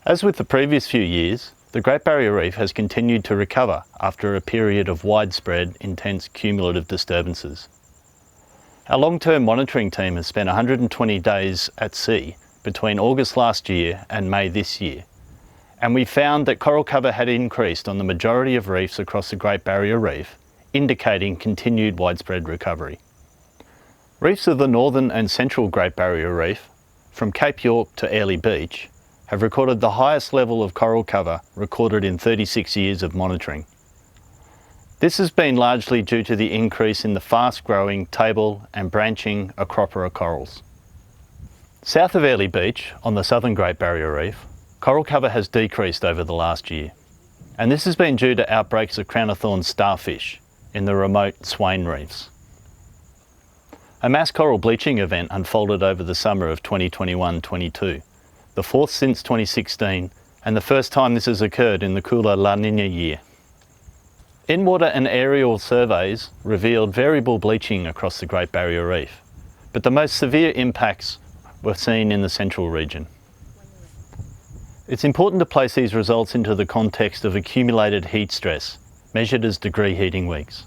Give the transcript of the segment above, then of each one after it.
As with the previous few years, the Great Barrier Reef has continued to recover after a period of widespread, intense cumulative disturbances. Our long-term monitoring team has spent 120 days at sea between August last year and May this year, and we found that coral cover had increased on the majority of reefs across the Great Barrier Reef, indicating continued widespread recovery. Reefs of the northern and central Great Barrier Reef, from Cape York to Emslie Beach, have recorded the highest level of coral cover recorded in 36 years of monitoring. This has been largely due to the increase in the fast-growing table and branching Acropora corals. South of Emslie Beach, on the southern Great Barrier Reef, coral cover has decreased over the last year, and this has been due to outbreaks of crown-of-thorn starfish in the remote Swain reefs. A mass coral bleaching event unfolded over the summer of 2021-22, the fourth since 2016, and the first time this has occurred in the cooler La Niña year. In-water and aerial surveys revealed variable bleaching across the Great Barrier Reef, but the most severe impacts were seen in the central region. It's important to place these results into the context of accumulated heat stress, measured as degree heating weeks.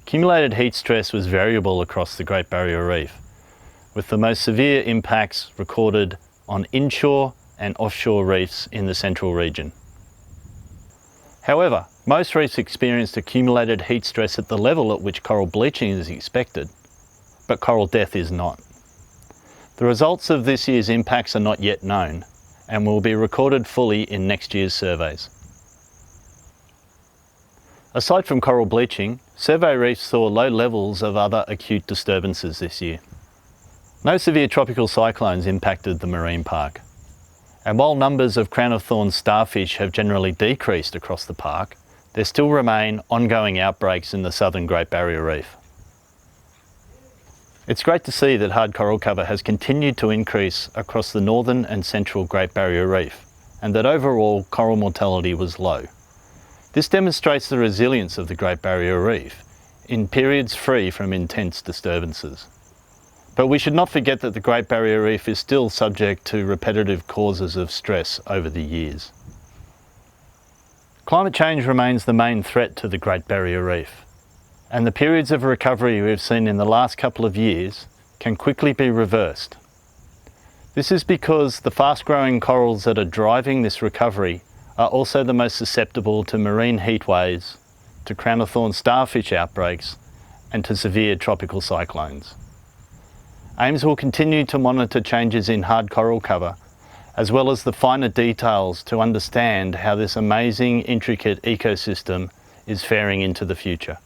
Accumulated heat stress was variable across the Great Barrier Reef, with the most severe impacts recorded on inshore and offshore reefs in the central region. However, most reefs experienced accumulated heat stress at the level at which coral bleaching is expected, but coral death is not. The results of this year's impacts are not yet known and will be recorded fully in next year's surveys. Aside from coral bleaching, survey reefs saw low levels of other acute disturbances this year. No severe tropical cyclones impacted the marine park, and while numbers of crown-of-thorns starfish have generally decreased across the park, there still remain ongoing outbreaks in the southern Great Barrier Reef. It's great to see that hard coral cover has continued to increase across the northern and central Great Barrier Reef, and that overall coral mortality was low. This demonstrates the resilience of the Great Barrier Reef in periods free from intense disturbances. But we should not forget that the Great Barrier Reef is still subject to repetitive causes of stress over the years. Climate change remains the main threat to the Great Barrier Reef, and the periods of recovery we've seen in the last couple of years can quickly be reversed. This is because the fast-growing corals that are driving this recovery are also the most susceptible to marine heat waves, to crown-of-thorn starfish outbreaks, and to severe tropical cyclones. AIMS will continue to monitor changes in hard coral cover, as well as the finer details to understand how this amazing, intricate ecosystem is faring into the future.